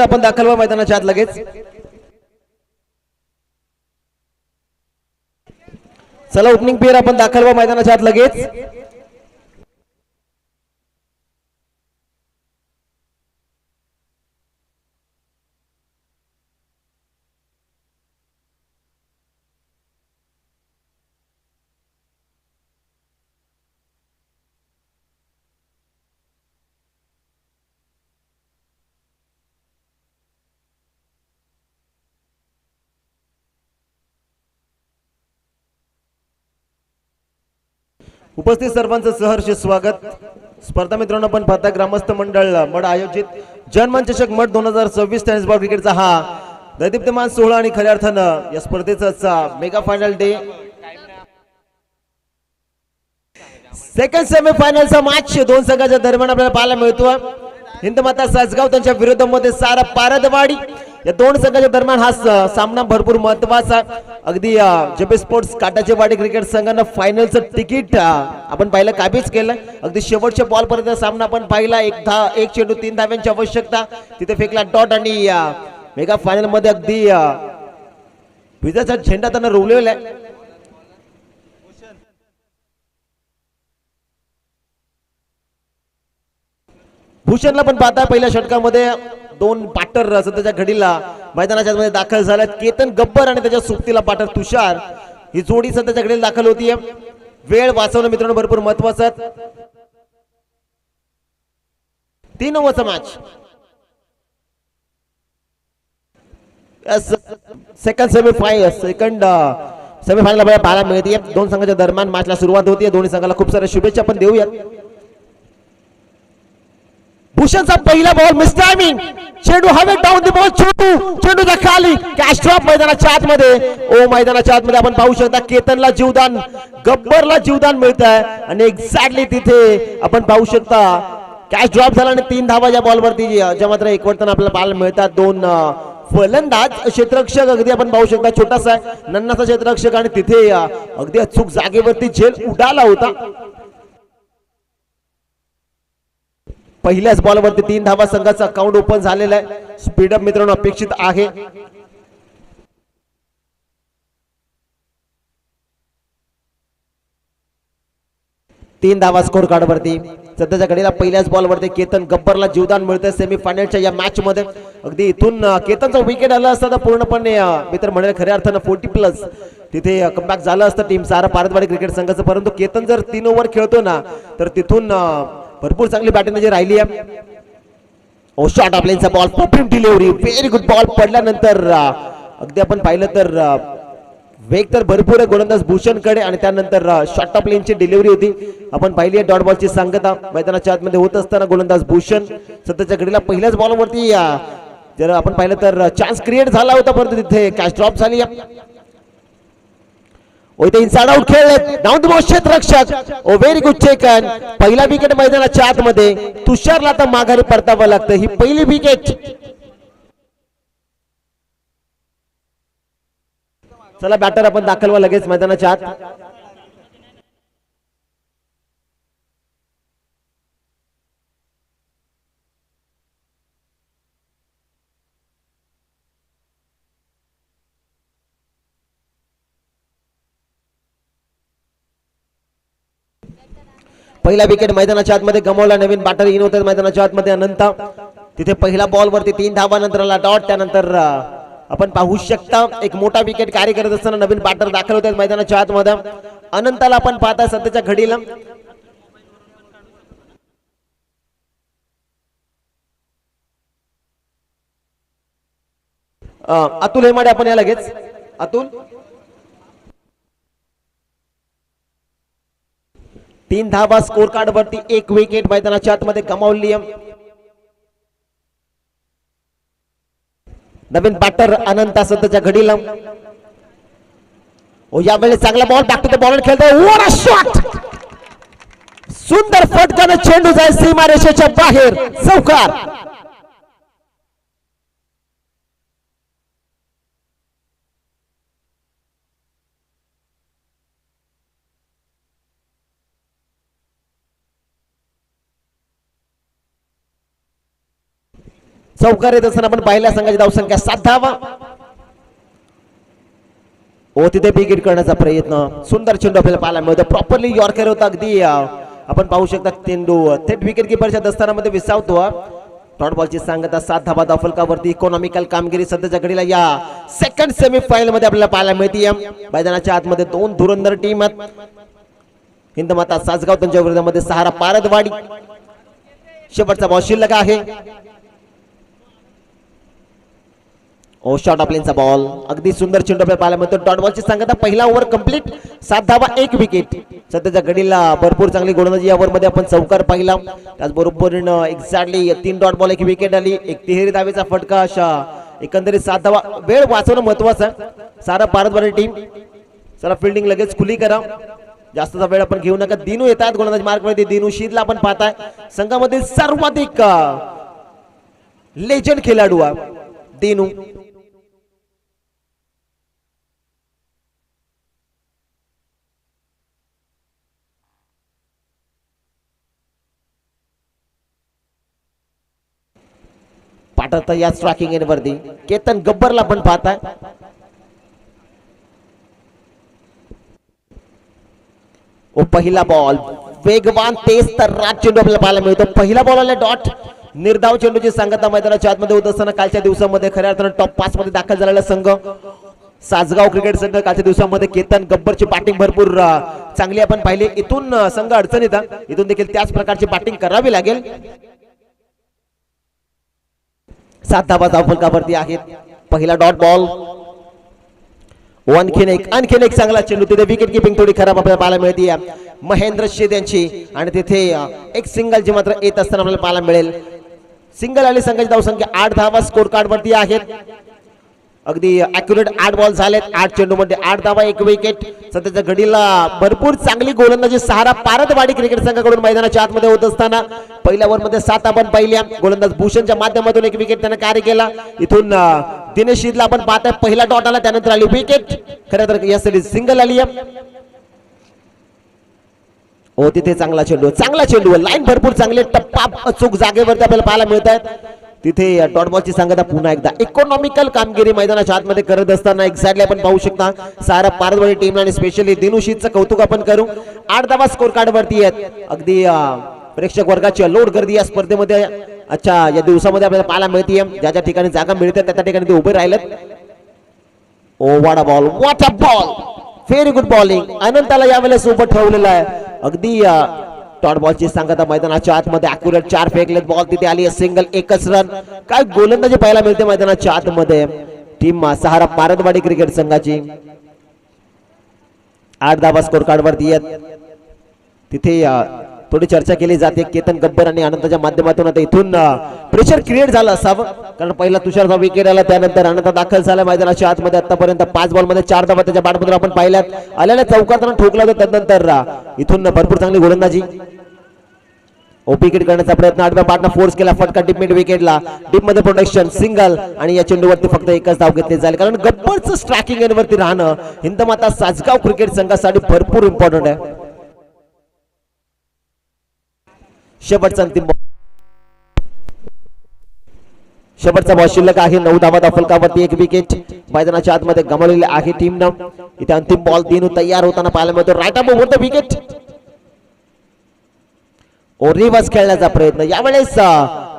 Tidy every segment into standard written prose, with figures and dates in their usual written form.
आपण दाखल व्हा मैदानाच्या आत लगेच. चला ओपनिंग पेअर आपण दाखल व्हा मैदानाच्या आत लगेच. उपस्थित सर्वांचं सहर्ष स्वागत. स्पर्धा मित्रांनो, आपण पाहता ग्रामस्थ मंडळ मड आयोजित जनमन चषक मड 2026 टेनिस बॉल क्रिकेटचा हा दैदिप्यमान सोहळा आणि खऱ्या अर्थानं या स्पर्धेचा mega final day. Second semi फायनलचा मॅच दोन संघाच्या दरम्यान आपल्याला पाहायला मिळतो. हिंदमाता सासगाव त्यांच्या विरोधामध्ये सारा पारदवाडी या दोन संघाच्या दरम्यान हा सामना भरपूर महत्वाचा. अगदी जेबी स्पोर्ट्स काटाचेवाडी क्रिकेट संघानं फायनलचं तिकीट आपण पाहिलं काबीज केलं. अगदी शेवटच्या बॉल पर्यंत सामना आपण पाहिला. एक चेंडू 3 धाव्यांची आवश्यकता, तिथे फेकला डॉट आणि मेगा फायनल मध्ये अगदी विजयाचा झेंडा त्यांना रोवलेला आहे. भूषणला पण पाहता पहिल्या षटकामध्ये दोन पाटर सध्याच्या घडीला मैदानाच्या मध्ये दाखल झाल्यात. केतन गब्बर आणि त्याच्या सुप्तीला पाटर तुषार ही जोडी सध्याच्या घडीला दाखल होतीये. वेळ वाचवणं मित्रांनो भरपूर महत्वाचं. 3 ओव्हरचा मॅच. सेकंड सेमीफायनल पाहायला मिळते. दोन संघाच्या दरम्यान मॅचला सुरुवात होती. दोन्ही संघाला खूप साऱ्या शुभेच्छा आपण देऊयात. भूषणचा पहिला बॉल मिस टायमिंग, चेंडू हवे डाऊन द बॉल, चेंडूचा खाली कॅच ड्रॉप मैदानाच्या आतमध्ये. मैदानाच्या आतमध्ये आपण पाहू शकता केतनला जीवदान, गब्बरला जीवदान मिळत आहे आणि एक्झॅक्टली तिथे आपण पाहू शकता कॅच ड्रॉप झाला आणि 3 धावा या बॉलवरती ज्या मात्र एकवटताना आपल्याला पाहायला मिळतात. दोन फलंदाज क्षेत्ररक्षक अगदी आपण पाहू शकता छोटासा नन्नासा क्षेत्ररक्षक आणि तिथे अगदी अचूक जागेवरती झेल उडाला होता. पहिल्याच बॉलवरती 3 धावा संघाचा अकाउंट ओपन झालेला आहे. स्पीडअप मित्रांनो अपेक्षित आहे. तीन धावा स्कोर कार्ड वरती सध्याच्या घडीला पहिल्याच बॉलवरती केतन गब्बरला जीवदान मिळतं सेमी फायनलच्या या मॅच मध्ये. अगदी इथून केतनचा विकेट आला असता तर पूर्णपणे मित्र म्हणेल खऱ्या अर्थानं 40+ तिथे कमबॅक झालं असतं टीम सारा पारदवाडी क्रिकेट संघाचं. परंतु केतन जर 3 ओव्हर खेळतो ना तर तिथून भरपूर चांगली बॅटिंग जी राहिली आहे. शॉर्ट ऑफ लेनचा ball, perfect delivery, very good ball पडल्यानंतर अगदी आपण पाहिलं तर वेग तर भरपूर आहे गोलंदाज भूषणकडे आणि त्यानंतर शॉर्ट ऑफ लेनची डिलिव्हरी होती आपण पाहिली आहे. डॉट बॉलची सांगता मैदानाच्या आतमध्ये होत असताना गोलंदाज भूषण सध्याच्या घडीला पहिल्याच बॉलवरती जर आपण पाहिलं तर चान्स क्रिएट झाला होता परंतु तिथे कॅच ड्रॉप झाली. इथे इनसाइड आउट खेळले डाऊन द बॉल क्षेत्ररक्षक. व्हेरी गुड चेकन. पहिला विकेट मैदानाच्या आतमध्ये. तुषारला तर माघारी परतावं लागतं. ही पहिली विकेट. चला बॅटर आपण दाखल व्हा लगेच मैदानाच्या आत. पहिला विकेट मैदानाच्या आतमध्ये गमावला. नवीन बॅटर इन होतात मैदानाच्या आतमध्ये अनंत. तिथे पहिला बॉल वरती 3 धावा नंतरला डॉट. त्यानंतर आपण पाहू शकता एक मोठा विकेट कॅरी करत असताना नवीन बॅटर दाखल होतात मैदानाच्या आतमध्ये. अनंताला आपण पाहता सध्याच्या घडीला अतुल हेमाडे आपण या लगेच. अतुल 3 धावा स्कोर कार्ड वरती. एक विकेट मैदानाच्या आतमध्ये गमावली. नवीन बॅटर अनंता सध्याच्या घडीला. यावेळेस चांगला ball back to the ball खेळतोय. What a shot. सुंदर फटकाने चेंडू जाईल सीमारेषेच्या बाहेर. चौकार. चौकार येत असताना आपण पहिल्या संघाची धावसंख्या 7 धावा. ओ तिथे विकेट करण्याचा प्रयत्न, सुंदर चेंडू आपल्याला पाहायला मिळतो, प्रॉपरली यॉर्कर होता अगदी. आपण पाहू शकता चेंडू थेट विकेट किपरच्या दस्तानामध्ये विसावतो. डॉट बॉलची सांगता 7 धावा धावफलकावरती. इकॉनॉमिकल कामगिरी सध्याच्या घडीला या सेकंड सेमी फायनल मध्ये आपल्याला पाहायला मिळते. मैदानाच्या आतमध्ये 2 धुरंधर टीम आहेत. हिंदमाता सासगाव त्यांच्या विरोधामध्ये सहारा पारदवाडी. शेवटचा बॉल शिल्लक आहे. ओ शॉट ऑफलाईनचा बॉल, अगदी सुंदर चेंडू आपल्याला पाहायला मिळतो. डॉट बॉलची सांगता पहिला ओव्हर कंप्लीट, 7 धावा 1 विकेट. सध्याच्या घडीला भरपूर चांगली गोलंदाजी या ओव्हर मध्ये आपण चौकार पाहिला. त्याचबरोबर एक्झॅक्टली 3 डॉट बॉल 1 विकेट आली, एक तिहेरी धावेचा फटका. अशा एकंदरीत 7 धावा. वेळ वाचवणं महत्वाचं आहे. सारा पारदवाडी टीम चला फिल्डिंग लगेच खुली करा, जास्तचा वेळ आपण घेऊ नका. दिनू येतात गोलंदाज मार्क मध्ये. दिनू शीदला आपण पाहताय संघामधील सर्वाधिक लेजंड खेळाडू दिनू. पाठवता या स्ट्रायकिंग एंड वरती केतन गब्बरला पण पाहताय. ओ पहिला बॉल वेगवान तेज तर राज चेंडू आपल्याला पाहायला मिळतो. पहिला बॉल आला डॉट. निर्धाव चेंडूची सांगता मैदानाच्या आतमध्ये होत असताना कालच्या दिवसामध्ये खऱ्या अर्थानं टॉप 5 मध्ये दाखल झालेला संघ सासगाव क्रिकेट संघ. कालच्या दिवसामध्ये केतन गब्बरची बॅटिंग भरपूर चांगली आपण पाहिली. इथून संघ अडचणीत, इथून देखील त्याच प्रकारची बॅटिंग करावी लागेल. 7 धावा धावफलकावरती आहेत. पहिला डॉट बॉल. आणखीन एक चांगला चेंडू. तिथे विकेट किपिंग थोडी खराब आपल्याला पाहायला मिळते महेंद्र शेद यांची. आणि तिथे एक सिंगल जी मात्र येत असताना आपल्याला पाहायला मिळेल. सिंगल आली संघाची धावसंख्या 8 धावा स्कोर कार्ड वरती आहेत. अगदी अॅक्युरेट 8 बॉल झालेत. 8 चेंडू मध्ये 8 धावा 1 विकेट. सध्याच्या घडीला भरपूर चांगली गोलंदाजी सहारा पारदवाडी क्रिकेट संघाकडून मैदानाच्या आतमध्ये होत असताना पहिल्या ओव्हर मध्ये 7 आपण पाहिल्या. गोलंदाज भूषणच्या माध्यमातून 1 विकेट त्याने कॅरी केला. इथून दिनेश शीदला आपण पाहताय पहिला डॉट आला, त्यानंतर आली विकेट. खरं तर यासाठी सिंगल आली. हो तिथे चांगला चेंडू लाईन भरपूर चांगले टप्पा अचूक जागेवरती आपल्याला पाहायला मिळत आहेत. तिथे डॉट बॉलची सांगता पुन्हा एकदा इकॉनॉमिकल कामगिरी मैदानाच्या आतमध्ये करत असताना एक्झॅक्टली आपण पाहू शकता सारा पारदवाडी टीम आणि स्पेशली दिनू शीदचं कौतुक आपण करू. 8 धावा स्कोर कार्ड वरती आहेत. अगदी प्रेक्षक वर्गाची लोड गर्दी या स्पर्धेमध्ये अच्छा या दिवसामध्ये आपल्याला पाहायला मिळते. ज्या ज्या ठिकाणी जागा मिळते त्या ठिकाणी ते उभे राहिलेत. Oh what a ball, very good bowling. अनंताला यावेळेस सोबत ठेवलेला आहे. अगदी डॉट बॉलची सांगता मैदानाच्या आतमध्ये अॅक्युरेट 4 फेकलेत बॉल. तिथे आली सिंगल, 1च रन. काय गोलंदाजी पाहायला मिळते मैदानाच्या आतमध्ये टीम सहारा पारदवाडी क्रिकेट संघाची. 8 धावा स्कोर कार्ड वरती आहेत. तिथे थोडी चर्चा केली जाते केतन गब्बर आणि अनंताच्या माध्यमातून. आता इथून प्रेशर क्रिएट झालं असावं कारण पहिला तुषारचा विकेट आला, त्यानंतर अनंत दाखल झाला मैदानाच्या आतमध्ये. आतापर्यंत 5 बॉल मध्ये 4 धावा त्याच्या बॅटमधून आपण पाहिल्यात. आल्याला चौकात ठोकला होता, त्यानंतर इथून भरपूर चांगली गोलंदाजी. विकेट करण्याचा प्रयत्न, आठव्या बॅटनं फोर्स केला, फटका डीप मिड विकेटला. डीप मध्ये प्रोटेक्शन, सिंगल. आणि या चेंडूवरती फक्त 1च धाव घेतली जाईल कारण गब्बरचं स्ट्रायकिंग एंडवरती राहणं हिंदमाता सासगाव क्रिकेट संघासाठी भरपूर इम्पॉर्टंट आहे. शेवटचा अंतिम शेवटचा बॉल शिल्लक आहे. 9 धावा धावफलकावरती 1 विकेट मैदानाच्या आतमध्ये गमावलेले आहे टीमनं. इथे अंतिम बॉल दिनू तयार होताना पाहायला मिळतो. Right up over the wicket. Reverse खेळण्याचा प्रयत्न. यावेळेस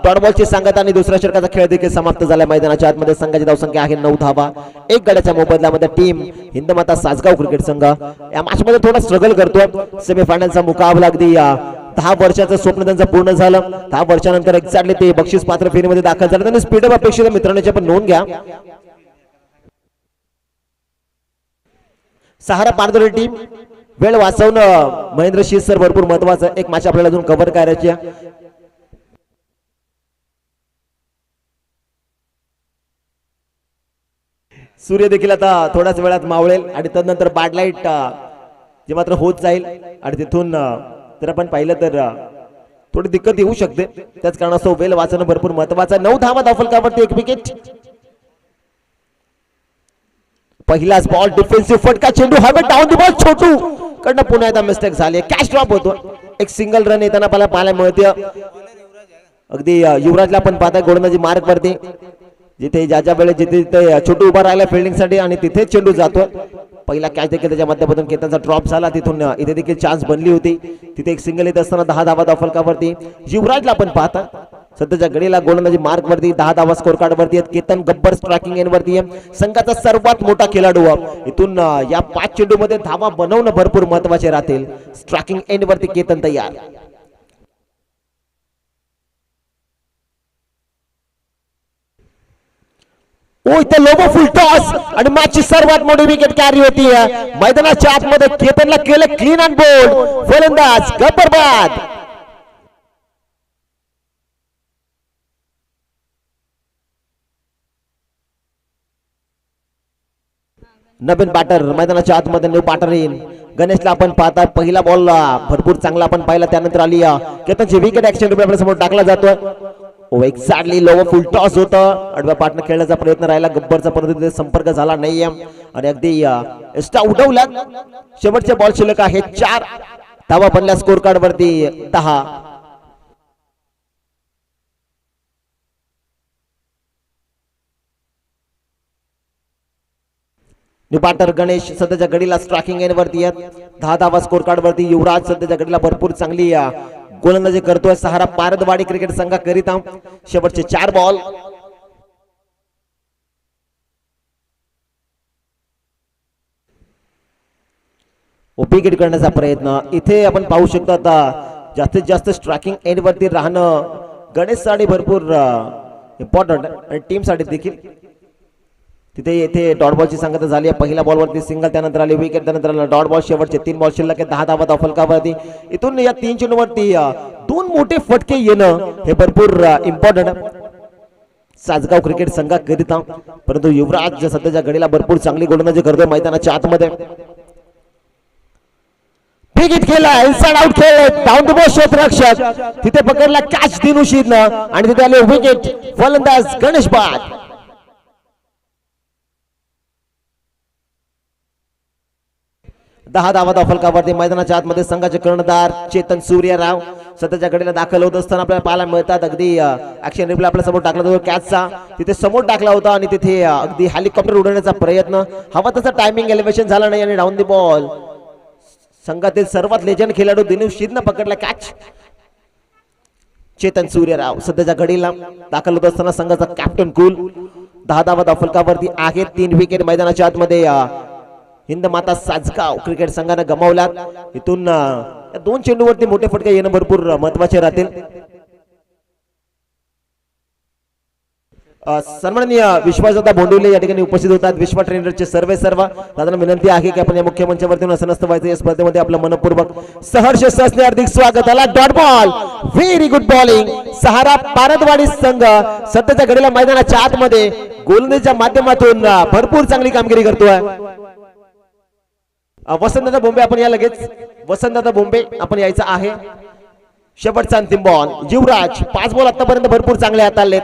डॉट बॉलची सांगता आणि दुसऱ्या षटकाचा खेळ देखील समाप्त झाला. मैदानाच्या आतमध्ये संघाची धावसंख्या आहे 9 धावा. 1 गड्याच्या मोबदल्यामध्ये टीम हिंदमाता सासगाव क्रिकेट संघ या मॅच मध्ये थोडा स्ट्रगल करतो. सेमीफायनलचा मुकाबला अगदी 10 वर्षाचं स्वप्न त्यांचं पूर्ण झालं. 10 वर्षानंतर एक्झॅक्टली ते बक्षीस पात्र फेरीमध्ये दाखल झाले. त्यांनी स्पीडअप अपेक्षित आहे मित्रांनो, पण नोंद घ्या. सहारा पारदवाडी टीम वेळ वाचवणं महेंद्र शीद सर भरपूर महत्वाचं. एक मॅच आपल्याला अजून कव्हर करायची आहे. सूर्य देखील आता थोड्याच वेळात मावळेल आणि त्यानंतर बॅडलाईट जे मात्र होत जाईल आणि तिथून जर आपण पाहिलं तर थोडी दिक्कत येऊ शकते. त्याच कारणास्तव वेळ वाचणं भरपूर महत्वाचं. 9 धावा धावफलकावरती 1 विकेट. पहिलाच बॉल डिफेन्सिव्ह फटका, चेंडू हवे डाऊन द बॉल. छोटू कडनं पुन्हा एकदा मिस्टेक झाली. कॅच ड्रॉप होतो. एक सिंगल रन येताना आपल्याला पाहायला मिळते. अगदी युवराजला पण पाहताय गोलंदाजी मार्क वरती, जिथे ज्या वेळेस जिथे छोटू उभा राहिला फिल्डिंग साठी आणि तिथे चेंडू जातो. पहिला कॅच देखील त्याच्या माध्यमातून केतनचा ड्रॉप झाला, तिथून इथे देखील चान्स बनली होती, तिथे एक सिंगल येत असताना 10 धावा फलकावरती. युवराजला पण पाहता सध्याच्या घडीला गोलंदाजी मार्क वरती 10 धावा स्कोर कार्ड वरती आहेत. केतन गब्बर स्ट्रायकिंग एंड वरती आहे, संघाचा सर्वात मोठा खेळाडू. इथून या 5 चेंडू मध्ये धावा बनवणं भरपूर महत्वाचे राहतील. स्ट्रायकिंग एंड वरती केतन तयार. इथे लोगो फुल टॉस आणि मॅचची सर्वात मोठी विकेट कॅरी होती मैदानाच्या आतमध्ये. केतनला केलं क्लीन अँड बोल्ड, फलंदाज गब्बर बाद. नवीन बॅटर मैदानाच्या आतमध्ये न्यू बॅटर येईल. गणेशला आपण पाहता पहिला बॉल भरपूर चांगला आपण पाहिला, त्यानंतर आली केतनची विकेट ऍक्शन रुपये आपल्या समोर टाकला जातोय. एक्झॅक्टली लोवर फुल टॉस होतं, आडव्या पाठनं खेळण्याचा प्रयत्न राहिला गब्बरचा, परंतु तिथे संपर्क झाला नाहीये आणि अगदी एक्स्ट्रा उडवला. शेवटचे बॉल शिल्लक आहे 4 धावा बनल्या स्कोर कार्ड वरती 10. निपाटर गणेश सध्याच्या घडीला स्ट्रायकिंग एंड वरती आहेत, 10 धावा स्कोर कार्ड वरती. युवराज सध्याच्या घडीला भरपूर चांगली गोलंदाजी करतोय. सहारा पारदवाडी क्रिकेट संघाकरिता शेवटचे 4 बॉल. विकेट करण्याचा प्रयत्न इथे आपण पाहू शकतो. आता जास्तीत जास्त स्ट्रायकिंग एंड वरती राहणं गणेशसाठी भरपूर इम्पॉर्टंट आणि टीम साठी देखील. तिथे येथे डॉट बॉलची सांगता झाली आहे. पहिल्या बॉलवरती सिंगल, त्यानंतर आली विकेट, त्यानंतर आला डॉट बॉल. शेवटचे 3 बॉल शिल्लक आहे, 10 धावा फलकावरती. इथून या 3 चेंडूवरती 2 मोठे फटके येणं हे भरपूर इम्पॉर्टंट सासगाव क्रिकेट संघाकरिता. परंतु युवराज सध्याच्या घडीला भरपूर चांगली गोलंदाजी करतोय मैदानाच्या आतमध्ये. विकेट खेळला, इनसाइड आउट खेळ, डाऊन द बॉल क्षेत्ररक्षक तिथे पकडला कॅच दिनुशीनं आणि तिथे आले विकेट. फलंदाज गणेश बाद. दहा धावा फलकावरती मैदानाच्या आतमध्ये संघाचे कर्णधार चेतन सूर्यराव सध्याच्या घडीला दाखल होत असताना आपल्याला पाहायला मिळतात. अगदी ऍक्शन रिप्ले आपल्या समोर टाकला जातो, कॅचचा तिथे समोर टाकला होता आणि तिथे अगदी हेलिकॉप्टर उडवण्याचा प्रयत्न, हवा तसा टायमिंग एलिव्हेशन झाला नाही आणि डाऊन द बॉल. संघातील सर्वात लेजंड खेळाडू दिनुशीनं पकडला कॅच. चेतन सूर्यराव सध्याच्या घडीला दाखल होत असताना संघाचा कॅप्टन कुल. 10 धावा फलकावरती आहेत, 3 विकेट मैदानाच्या आतमध्ये हिंद माता सासगाव क्रिकेट संघाने गमावल्यात. इथून 2 चेंडूवरती मोठे फटके येणं भरपूर महत्वाचे राहतील. सन्माननीय विश्वासदादा बोंडवले या ठिकाणी उपस्थित होतात. विश्वा ट्रेनरचे सर्व दादांना विनंती आहे की आपण या मुख्य मंचावरती असं नसतं व्हायचं. या स्पर्धेमध्ये आपलं मनपूर्वक सहर्ष सहस्ने हार्दिक स्वागत. आला dot ball, very good bowling. Sahara Pardwadi संघ सध्याच्या घडीला मैदानाच्या आतमध्ये गोलंदाजीच्या माध्यमातून भरपूर चांगली कामगिरी करतोय. वसंतदादा बोंबे आपण या लगेच. वसंतदादा बोंबे आपण यायचं आहे. शेवटचा अंतिम बॉल. युवराज 5 बॉल आतापर्यंत भरपूर चांगले हाताळलेत.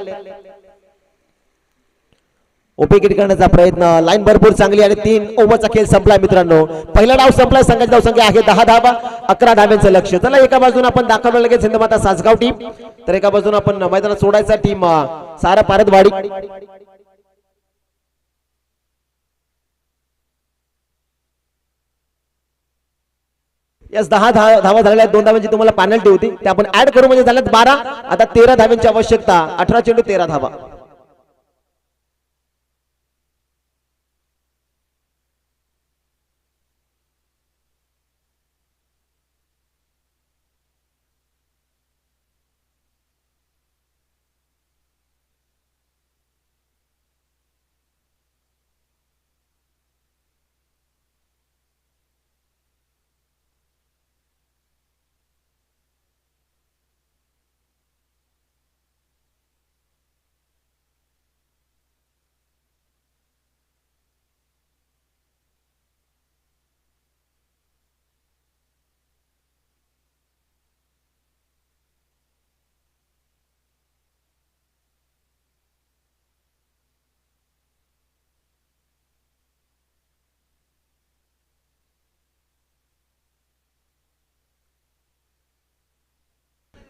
विकेट करण्याचा प्रयत्न, लाईन भरपूर चांगली आणि 3 ओव्हरचा खेळ संपला मित्रांनो. पहिला डाव संपला, संघाची धावसंख्या आहे 10 धावा, 11 धाव्यांचं लक्ष. चला एका बाजूने आपण दाखवलं लगेच हिंदमाता सासगाव टीम, तर एका बाजूने आपण मैदानात सोडायचा टीम सारा पारदवाडी. यस 10 धावा झालेल्या, 2 धाव्यांची तुम्हाला पेनल्टी होती, ते आपण ऍड करू म्हणजे झाल्यात 12. आता 13 धाव्यांची आवश्यकता. 18 चेंडू 13 धावा.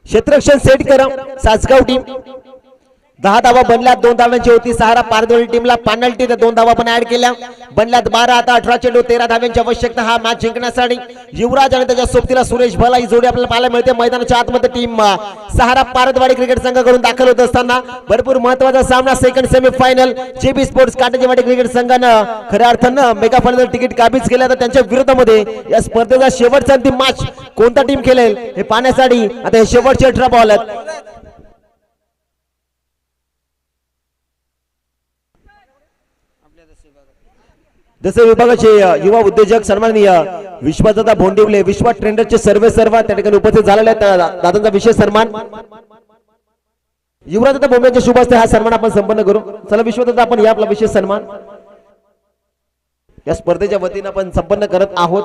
क्षेत्ररक्षण सेट करा सासगाव टीम 10 धावा बनल्यात 2 धावांची होती सहारा पारदोळी टीमला पेनल्टी 2 धावा पण ऍड केल्या बनल्यात 12 आता 18 चेंडू 13 धाव्यांची आवश्यकता हा मॅच जिंकण्यासाठी युवराज आणि त्याच्या सोबतीला सुरेश भला ही जोडी आपल्याला पाहायला मिळते मैदानाच्या आतमध्ये टीम सहारा पारदवाडी क्रिकेट संघाकडून दाखल होत असताना भरपूर महत्त्वाचा सामना second semi final JB sports Katejewadi cricket संघानं खऱ्या अर्थानं मेगा फायनल तिकीट काबीज केलं तर त्यांच्या विरोधामध्ये या स्पर्धेचा शेवटचा अंतिम मॅच कोणता टीम खेळेल हे पाहण्यासाठी आता हे शेवटचे 18 बॉल आहेत जसे विभागाचे युवा उद्योजक सन्माननीय विश्वासदादा भोंडिवले विश्वा ट्रेंडरचे सर्व त्या ठिकाणी उपस्थित झालेले आहेत दादांचा विशेष सन्मान युवराजदादा भोंडेच्या शुभ हस्ते हा सन्मान आपण संपन्न करू चला विश्वासदादा आपण या आपला विशेष सन्मान या स्पर्धेच्या वतीने आपण संपन्न करत आहोत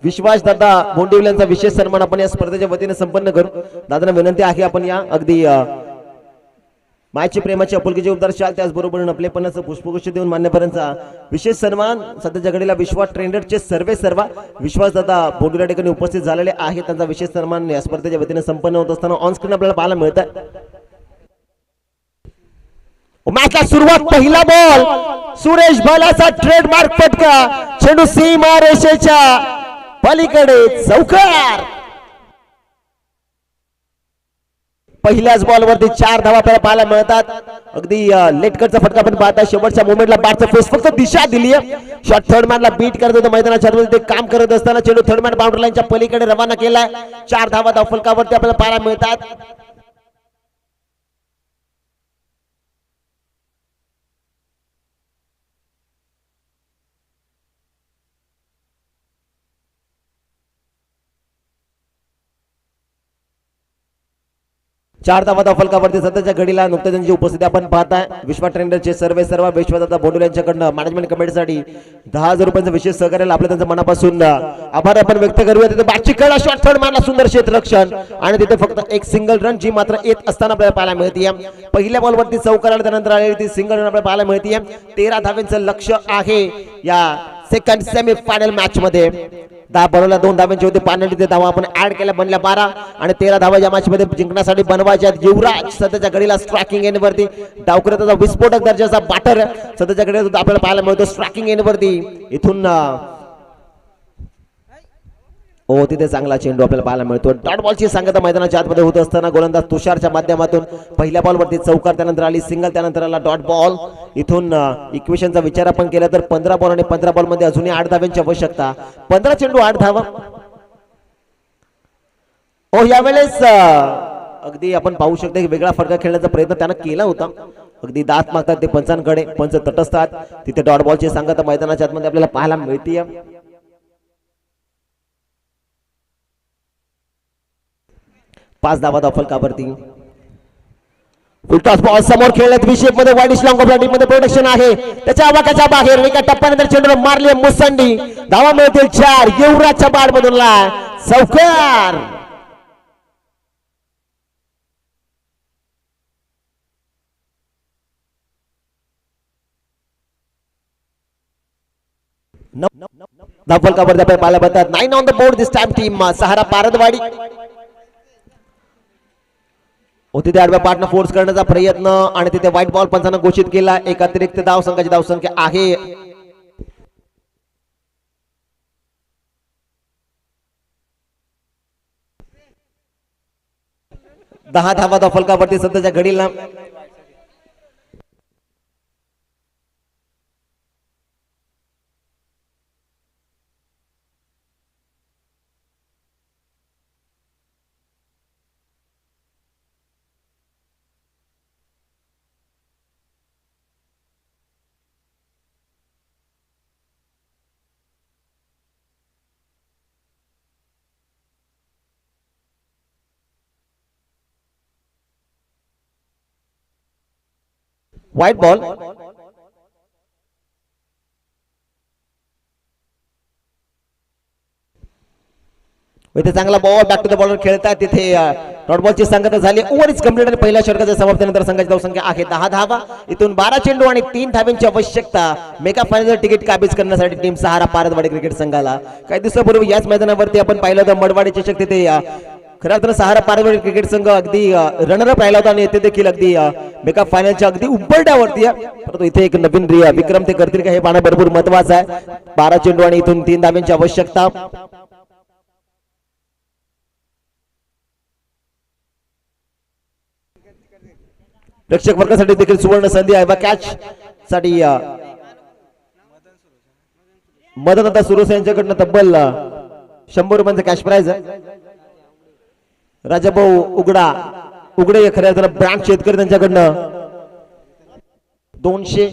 विश्वासदादा भोंडिवले यांचा विशेष सन्मान आपण या स्पर्धेच्या वतीने संपन्न करू दादांना विनंती आहे आपण या अगदी मायची प्रेमाची आपुलकीचे उद्गार शाल त्याचबरोबर आपले पणाचं पुष्पगुच्छ देऊन मान्यवरांचा विशेष सन्मान सध्याच्या घडीला विश्वा ट्रेंडरचे सर्व विश्वासदादा भोंडुरा ठिकाणी उपस्थित झालेले आहेत त्यांचा विशेष सन्मान या स्पर्धेच्या वतीने संपन्न होत असताना ऑन स्क्रीन आपल्याला पाहायला मिळत आहे मॅचला सुरुवात पहिला बॉल सुरेश भलाचा ट्रेडमार्क फटका चेंडू सीमा रेषेच्या पलीकडे चौकार पहिल्याच बॉल वरती 4 धावा आपल्याला पाहायला मिळतात अगदी लेट कटचा फटका आपण पाहता शेवटच्या मोमेंटला बॅटचा फेस फक्त दिशा दिली आहे शॉट थर्ड मॅनला बीट करत होतं मैदानाच्या आतमध्ये ते काम करत असताना चेंडू थर्ड मॅन बाउंड्री लाईनच्या पलीकडे रवाना केलाय 4 धावा धावफलकावरती आपल्याला पाहायला मिळतात चार धावा फलकावरती सध्याच्या घडीला नुकत्याच त्यांची उपस्थिती आपण पाहताय विश्वा ट्रेंडरचे सर्व विश्वासदादा भोंडुले यांच्याकडनं मॅनेजमेंट कमिटीसाठी 10,000 रुपयांचं विशेष सहकार्य आपल्या त्यांचं मनापासून आभार आपण व्यक्त करूया तिथे बॅटची कडा शॉट थर्ड मारला सुंदर क्षेत्ररक्षण आणि तिथे फक्त एक सिंगल रन जी मात्र येत असताना आपल्याला पाहायला मिळते पहिल्या बॉलवरती चौकार आला त्यानंतर आलेली ती सिंगल रन आपल्याला पाहायला मिळते 13 धाव्यांचं लक्ष आहे या सेकंड सेमी फायनल मॅच मध्ये 10 बॉलला 2 धाव्यांची होती पेनल्टी धावा आपण ऍड केल्या बनल्या 12 आणि 13 धावा या मॅच मध्ये जिंकण्यासाठी बनवायच्या युवराज सध्याच्या घडीला स्ट्रायकिंग एंड वरती डावकरताचा विस्फोटक दर्जाचा बॅटर सध्याच्या घडीला आपल्याला पाहायला मिळतो स्ट्रायकिंग एंड वरती इथून तिथे चांगला चेंडू आपल्याला पाहायला मिळतो डॉट बॉलची सांगता मैदानाच्या आतमध्ये होत असताना गोलंदाज तुषारच्या माध्यमातून पहिल्या बॉलवरती चौकार त्यानंतर आली सिंगल त्यानंतर आला डॉट बॉल इथून इक्वेशनचा विचार आपण केला तर 15 बॉल आणि 15 बॉल मध्ये अजूनही 8 धाव्यांची आवश्यकता 15 चेंडू 8 धावा यावेळेस अगदी आपण पाहू शकतो की वेगळा फटका खेळण्याचा प्रयत्न त्यानं केला होता अगदी दात मागतात ते पंचांकडे पंच तटस्थात तिथे डॉट बॉलची सांगता मैदानाच्या आतमध्ये आपल्याला पाहायला मिळते 5 धावा फलकावरती फुलटॉस बॉल समोर खेळण्यात विषेप मध्ये वाईड लॉंग ऑफ टीम मध्ये प्रोटेक्शन आहे त्याच्या आवाकाच्या बाहेर एका टप्प्यानंतर चेंडू मारली मुसंडी धावा मिळतील 4 युवराजच्या बाड मधून चौकार धावफलकावरती पाहायला मिळतात 9 on the board this time team Sahara Pardwadi तिथे आडव्या पाठनं फोर्स करण्याचा प्रयत्न आणि तिथे व्हाईट बॉल पंचांना घोषित केला एक अतिरिक्त धावसंख्याची धावसंख्या आहे 10 धावा फलकावरती सध्याच्या घडीला व्हाईट बॉल इथे चांगला ball back to the bowler खेळतात. तिथे डॉट बॉलची संगत झाली. ओव्हर इज कंप्लीट आणि पहिल्या षटकाच्या समाप्तीनंतर संघाची धावसंख्या आहे 10 धावा. इथून 12 चेंडू आणि 3 धाब्यांची आवश्यकता मेगा फायनल तिकीट काबीज करण्यासाठी टीम सहारा पारदवाडी क्रिकेट संघाला. काही दिवसापूर्वी याच मैदानावरती आपण पाहिलं होतं मडवाडी चषक. तिथे खऱ्या अर्थानं सहारा पारदवाडी क्रिकेट संघ अगदी रनरअप राहिला होता आणि येथे देखील अगदी मेगा फायनलच्या अगदी उंबरठ्यावरती आहे. परंतु इथे एक नवीन विक्रम ते करतील का हे पाहणं भरपूर महत्वाचं आहे. 12 चेंडू आणि इथून 3 धाब्यांची आवश्यकता. प्रेक्षक वर्गासाठी देखील सुवर्ण संधी आहे. कॅच साठी मदत आता सुरू यांच्याकडनं तब्बल 100 रुपयांचा कॅश प्राइज आहे. राजाभाऊ उघडे खऱ्या अर्थानं ब्रँड शेतकरी त्यांच्याकडनं 200.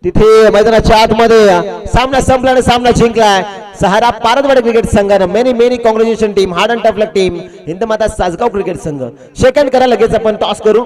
तिथे मैदानाच्या आतमध्ये सामना संपला आणि सामना जिंकलाय सहारा पारदवाडी क्रिकेट संघानं. Many congratulation team. Hard and tough luck team. Hindmata Sasgaon cricket संघ. सेकंड करा लगेच आपण टॉस करू.